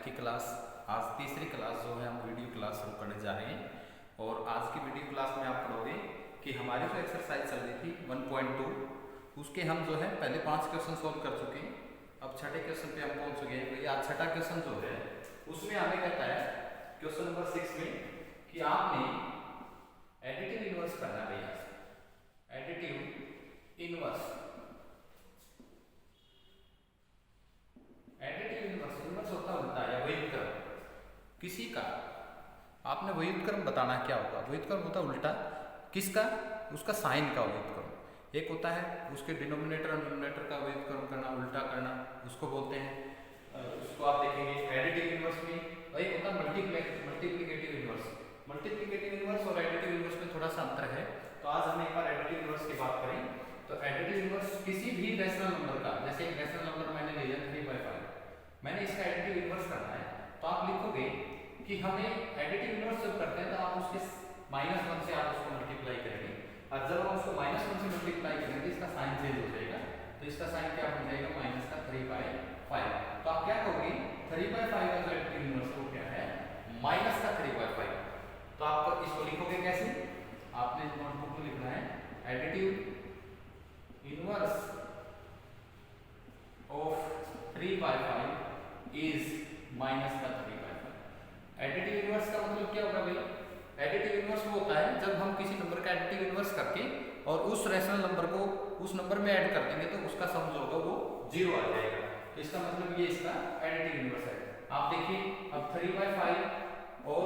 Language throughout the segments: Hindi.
की क्लास आज तीसरी क्लास जो है हम वीडियो क्लास शुरू करने जा रहे हैं। और आज की वीडियो क्लास में आप पढ़ोगे कि हमारी जो एक्सरसाइज चल रही थी 1.2 उसके हम जो है पहले 5 क्वेश्चन सोल्व कर चुके हैं। अब छठे क्वेश्चन पे हम पहुंच चुके हैं। भैया आज छठा क्वेश्चन जो है उसमें हमें कहता है क्वेश्चन नंबर 6 में कि आपने एडिटिव इनवर्स करना है। भैया एडिटिव इनवर्स इनवर्स होता उल्टा या व्युत्क्रम किसी का। आपने व्युत्क्रम बताना क्या होगा। व्युत्क्रम होता उल्टा किसका, उसका साइन का व्युत्क्रम। एक होता है उसके डिनोमिनेटर और न्यूमरेटर का व्युत्क्रम करना, उल्टा करना, उसको बोलते हैं। उसको आप देखेंगे एडिटिव इनवर्स में। और एक होता है मल्टीप्लिकेटिव इनवर्स। मल्टीप्लिकेटिव इनवर्स और एडिटिव इनवर्स में थोड़ा सा अंतर है। तो आज हम एक बार एडिटिव इनवर्स की बात करें तो एडिटिव इनवर्स किसी भी रैशनल नंबर का, जैसे एक रैशनल नंबर मैंने ले लिया 3/5, मैंने इसका एडिटिव इनवर्स करना है। तो आप लिखोगे कि हमें एडिटिव इनवर्स जब करते हैं तो आप उसके -1 से आप उसको मल्टीप्लाई करेंगे। और जब हम उसको -1 से मल्टीप्लाई करेंगे तो इसका साइन चेंज हो जाएगा। तो इसका साइन क्या बन जाएगा, -3/5। तो आप क्या कहोगे 3/5 का जो एडिटिव इनवर्स वो क्या है, -3/5। तो आप इसको लिखोगे कैसे, आपने नोटबुक में लिखना है additive inverse of 3/5 is -3/5। Additive inverse का मतलब क्या होगा भाई, एडिटिव इनवर्स वो होता है जब हम किसी नंबर का एडिटिव इनवर्स करके और उस रैशनल नंबर को उस नंबर में ऐड कर देंगे तो उसका सम जो होगा वो 0 आ जाएगा। तो इसका मतलब ये इसका एडिटिव इनवर्स है। आप देखिए अब 3/5 और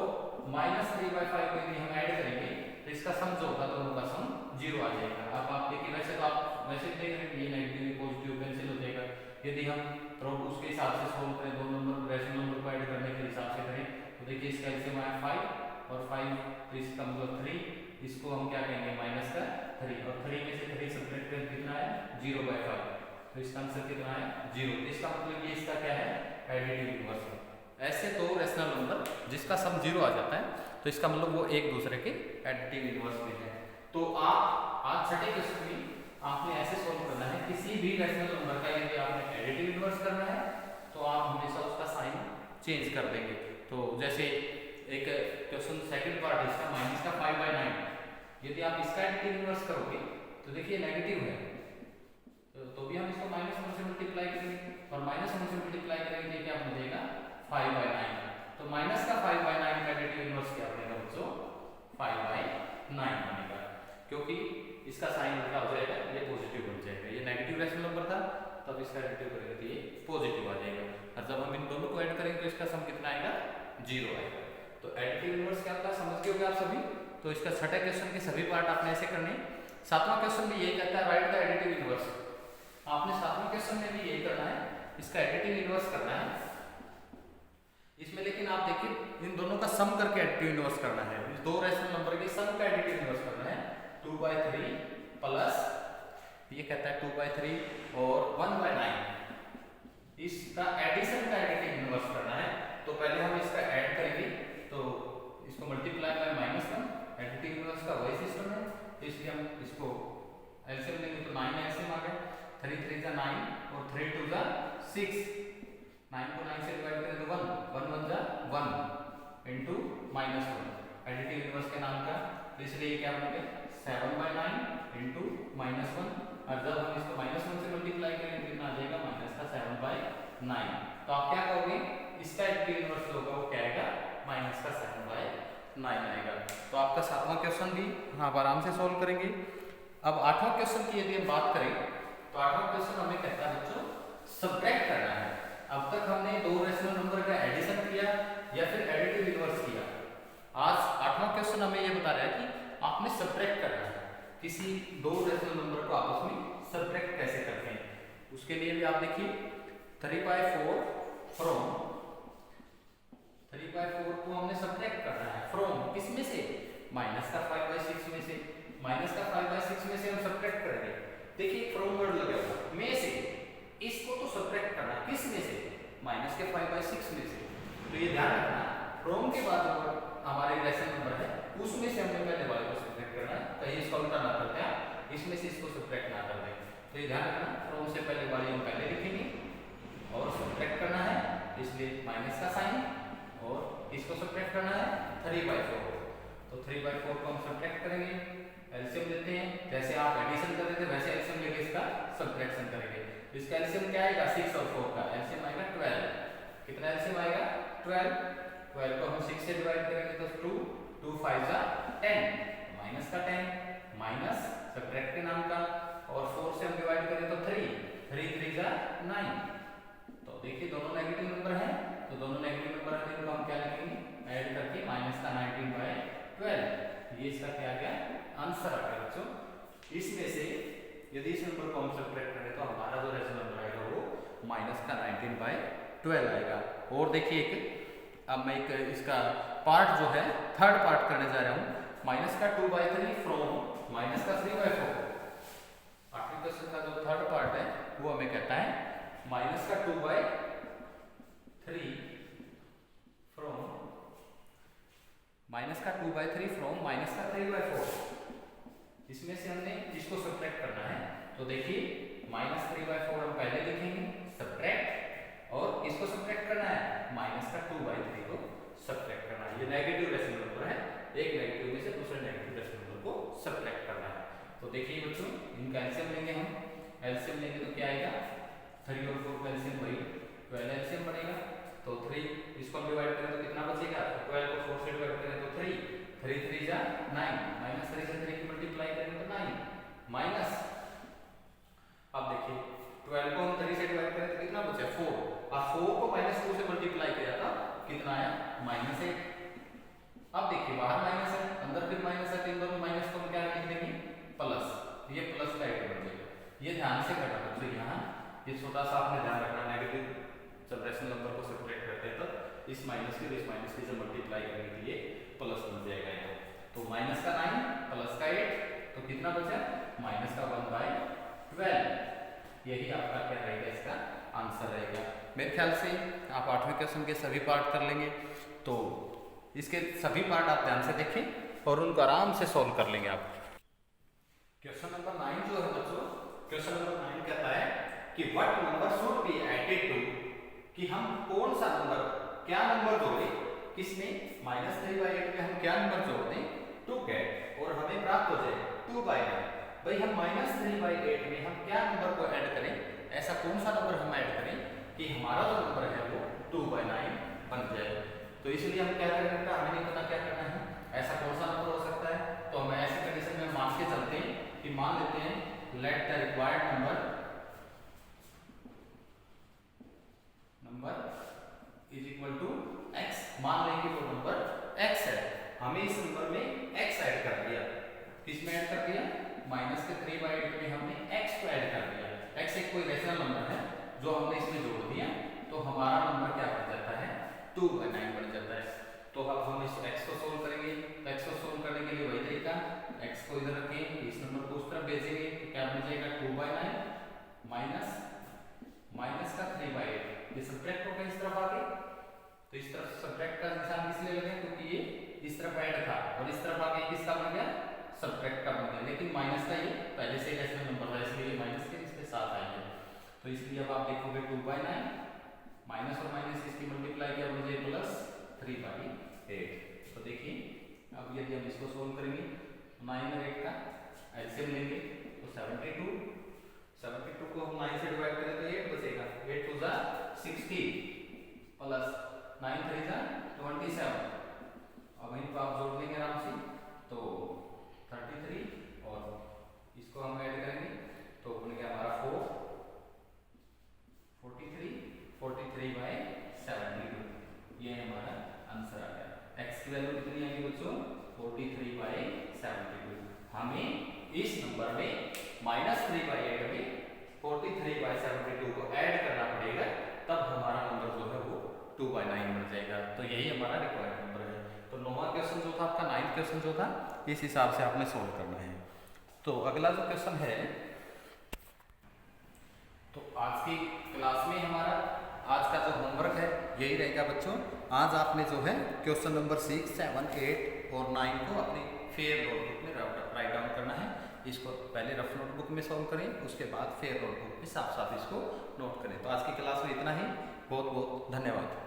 -3/5 को यदि हम ऐड करेंगे तो इसका सम जो होगा दोनों का सम 0 आ जाएगा। अब आप देखिए वैसे तो आप वैसे देख रहे हैं ये नेगेटिव पॉजिटिव कैंसिल हो जाएगा। यदि हम उसके हिसाब से सोल्व करें, दो नंबर रैशनल नंबर को ऐड करने के हिसाब से करें तो देखिए इसका एलसीएम आया 5 और 5 तो इसका मतलब 3, इसको हम क्या कहेंगे -3 और 3 में से 3 सब्ट्रैक्ट करें कितना है 0/5। तो इसका आंसर कितना है 0। तो इसका मतलब ये इसका क्या है एडिटिव इनवर्स है। ऐसे दो रैशनल नंबर जिसका सम 0 आ जाता है तो इसका मतलब वो एक दूसरे के एडिटिव इनवर्स में है। तो आप आज छठे क्वेश्चन में आपने ऐसे सोल्व करना है, किसी भी रैशनल नंबर का यदि आपने एडिटिव इनवर्स करना है तो आप हमेशा उसका साइन चेंज कर देंगे। तो जैसे एक क्वेश्चन सेकंड पार्ट इसका -5/9, यदि आप इसका एडिटिव इनवर्स करोगे तो देखिए नेगेटिव है तो भी हम इसको -1 से मल्टीप्लाई करेंगे और -1 से मल्टीप्लाई करेंगे तो क्या हो जाएगा 5/9। तो माइनस का 5/9 का एडिटिव इनवर्स क्या बनेगा बच्चों 5/9 बनेगा, क्योंकि इसका साइन उल्टा हो जाएगा, ये पॉजिटिव बन जाएगा। ये नेगेटिव रैशनल नंबर था तब इसका एडिटिव करेंगे तो ये पॉजिटिव आ जाएगा। और जब हम इन दोनों को ऐड करेंगे तो इसका सम कितना आएगा 0 आएगा। तो एडिटिव इनवर्स क्या होता है समझ गए होंगे आप सभी। तो इसका छठे क्वेश्चन के सभी पार्ट आपने ऐसे करने। सातवां क्वेश्चन भी यही कहता है राइट द एडिटिव इनवर्स। आपने सातवें क्वेश्चन में भी यही करना है, इसका एडिटिव इनवर्स करना है इसमें। लेकिन आप देखिए इन दोनों का सम करके एडिटिव इनवर्स करना है। इस दो रैशनल नंबर के सम का एडिटिव इनवर्स करना है 2/3 प्लस ये कहता है 2/3 और 1/9 इसका एडिशन का एडिटिव इनवर्स करना है। तो पहले हम इसका ऐड करेंगे तो इसको मल्टीप्लाई बाय -1, एडिटिव इनवर्स का वही सिस्टम है। तो इसलिए हम इसको एलसीएम लेंगे तो 9 एलसीएम आ गया, 3 3 जा 9 और 3 2 जा 6। 9 को 9 से डिवाइड करें तो 1 1 1 जा 1 इनटू -1 एडिटिव इनवर्स के नाम का। तो इसलिए क्या बन गया 7/9 इनटू -1 और जब हम इसको -1 से मल्टीप्लाई करेंगे कितना आ जाएगा -7/9। तो आप क्या कहोगे इसका एडिटिव इनवर्स होगा वो क्या आएगा -7/9 आएगा। तो आपका सातवां क्वेश्चन भी आप आराम से सोल्व करेंगे। अब आठवां क्वेश्चन की यदि हम बात करें तो आठवां क्वेश्चन हमें कहता है बच्चों सब्ट्रैक्ट करना है। अब तक हमने दो रैशनल नंबर का एडिशन किया या फिर एडिटिव इनवर्स किया। आज आठवां क्वेश्चन हमें ये बता रहा है कि आपने सब्ट्रैक्ट करना है, किसी दो रैशनल नंबर को आपस में सब्ट्रैक्ट कैसे करते हैं। उसके लिए भी आप देखिए 3/4 फ्रॉम 3/4 को हमने सब्ट्रैक्ट करना है फ्रॉम किसमें से -5/6 में से। -5/6 में से हम सब्ट्रैक्ट करेंगे, देखिए फ्रॉम वर्ड लगा हुआ में से, इसको तो सब्ट्रैक्ट करना किस में से -5/6 में से। तो ये ध्यान रखना फ्रॉम के बाद जो हमारे रैशनल नंबर है उसमें से हमने पहले वाले को सब्ट्रैक्ट करना है, कहीं इसका उल्टा ना करते हैं, इसमें से इसको सब्ट्रैक्ट ना कर दें। तो ये ध्यान रखना फ्रॉम से पहले वाली हम पहले लिखेंगे और सब्ट्रैक्ट करना है इसलिए माइनस का साइन, और इसको सब्ट्रैक्ट करना है 3/4। तो 3/4 को हम सब्ट्रैक्ट करेंगे, एलसीएम लेते हैं, जैसे आप एडिशन कर रहे थे वैसे एलसीएम लेके इसका सब्ट्रैक्शन करेंगे। इसका एलसीएम क्या आएगा, 6 और 4 का एलसीएम आएगा 12। कितना एलसीएम आएगा 12। 12 को हम 6 से डिवाइड करेंगे तो 2, 2 5 जा 10, माइनस का 10 माइनस सब्ट्रैक्ट के नाम का, और 4 से हम डिवाइड करें तो 3, 3 3 जा 9। तो देखिए दोनों नेगेटिव नंबर हैं, तो दोनों नेगेटिव नंबर हैं तो हम क्या लिखेंगे, ऐड करके माइनस का 19/12। ये इसका क्या आ गया, आंसर आ गया बच्चों। इसमें से यदि इस नंबर को हम सब्ट्रैक्ट करें तो हमारा जो रेशनल नंबर आएगा वो माइनस का 19/12 आएगा। और देखिए एक, अब मैं एक इसका पार्ट जो है थर्ड पार्ट करने जा रहा हूँ, माइनस का 2/3 फ्रॉम माइनस का 3/4। आखिरी क्वेश्चन का जो थर्ड पार्ट है वो हमें कहता है माइनस का 2/3 फ्रॉम माइनस का 2/3 फ्रॉम माइनस का 3/4। इसमें से हमने इसको सब्ट्रैक्ट करना है, तो देखिए माइनस 3/4 हम पहले लिखेंगे सब्ट्रैक्ट, और इसको सब्ट्रैक्ट करना है माइनस का 2/3 को सब्ट्रैक्ट करना है। ये नेगेटिव रेशनल नंबर है, एक नेगेटिव में से दूसरे नेगेटिव रेशनल नंबर को सब्ट्रैक्ट करना है। तो देखिए बच्चों इनका एलसीएम लेंगे हम, एलसीएम लेंगे तो क्या आएगा, 3 और 4 का एलसीएम वही 12 एलसीएम बनेगा। तो 3 इसको हम डिवाइड करें तो कितना बचेगा, 12 को 4 से डिवाइड करें तो 3, 3 3 जा 9, माइनस 3 से 3 की मल्टीप्लाई करेंगे तो 9 माइनस, अब देखिए 12 को हम 3 से डिवाइड करें तो कितना बचा 4, और 4 को -2 से मल्टीप्लाई किया था कितना आया -8। अब देखिए बाहर माइनस है, अंदर फिर माइनस है, तीन दोनों माइनस को हम क्या लिख देंगे प्लस, ये प्लस का 8 बन जाएगा। ये ध्यान से करना बच्चों, यहाँ ये छोटा सा आपने ध्यान रखना, नेगेटिव जब रेशनल नंबर को सब्ट्रैक्ट करते हैं तो इस माइनस के इस माइनस के से मल्टीप्लाई करने के लिए प्लस बन जाएगा यहाँ। तो माइनस का 9 प्लस का 8, तो कितना बचा माइनस का 1/12। यही आपका क्या रहेगा, इसका आंसर रहेगा। मेरे ख्याल से आप 8वें क्वेश्चन के सभी पार्ट कर लेंगे, तो इसके सभी पार्ट आप ध्यान से देखें और उनको आराम से सॉल्व कर लेंगे आप। क्वेश्चन नंबर 9 जो है बच्चों, क्वेश्चन नंबर 9 कहता है कि what number should be added to, कि हम कौन सा नंबर, क्या नंबर जोड़े, किसमें -3/8 में हम क्या नंबर जोड़ दें टू गेट, और हमें प्राप्त हो जाए 2/9। भाई हम -3/8 में हम क्या नंबर को ऐड करें, ऐसा कौन सा नंबर हम ऐड करें कि हमारा जो नंबर है वो 2/9 बन जाए। तो इसलिए हम क्या करेंगे, हमें नहीं पता क्या करना है, ऐसा कौन सा नंबर हो सकता है। तो हम ऐसी कंडीशन में मान के चलते हैं कि मान लेते हैं let the required number is equal to x, मान लेंगे वो नंबर x है, हमें इस नंबर में x ऐड कर दिया, किसमें ऐड कर दिया -3/8 में हमने x को ऐड कर दिया। x एक कोई रेशनल नंबर है जो हमने इसमें जोड़ दिया, तो हमारा नंबर क्या बन जाता है 2/9 बन जाता है। तो अब हम इस x को सोल्व करेंगे, तो x को सोल्व करने के लिए वही तरीका, x को इधर रखें, इस नंबर को उस तरफ भेजेंगे, तो क्या बन जाएगा 2/9 माइनस का 3/8, ये सब्ट्रैक्ट होगा इस तरफ आगे, तो इस तरफ सब्ट्रैक्ट का निशान इसलिए लगे क्योंकि ये इस तरफ ऐड था, और इस तरफ आगे किसका बन गया सब्ट्रैक्ट का बन गया, लेकिन माइनस का ये पहले से रेशनल नंबर था इसलिए माइनस के इसके साथ आएंगे। तो इसलिए अब आप देखोगे 2/9 माइनस और माइनस इसकी मल्टीप्लाई किया बन जाए +3/8। तो देखिए अब यदि हम इसको सोल्व करेंगे 9 और 8 का एलसीएम लेंगे तो 72 को हम 9 से डिवाइड करें तो 8 बचेगा, 8 2 जा 60 प्लस 9 3 जा 27। अब इनको आप जोड़ देंगे आराम से, तो 33 और इसको हम ऐड करेंगे तो बन गया हमारा 43/72, ये हमारा आंसर आ गया। x की वैल्यू कितनी आएगी बच्चों 43/72। हमें इस नंबर में -3/8 में 43/72 को ऐड करना पड़ेगा, तब हमारा नंबर जो है वो 2/9 बन जाएगा। तो यही हमारा रिक्वायर्ड नंबर है। तो 9वां क्वेश्चन जो था आपका, 9th क्वेश्चन जो था, इस हिसाब से आपने सोल्व करना है। तो अगला जो क्वेश्चन है, तो आज की क्लास में हमारा आज का जो होमवर्क है यही रहेगा बच्चों। आज आपने जो है क्वेश्चन नंबर 6, 7, 8 और 9 को अपनी फेयर नोटबुक में राइट डाउन करना है। इसको पहले रफ नोटबुक में सॉल्व करें, उसके बाद फेयर नोटबुक में साफ साफ इसको नोट करें। तो आज की क्लास में इतना ही। बहुत बहुत धन्यवाद।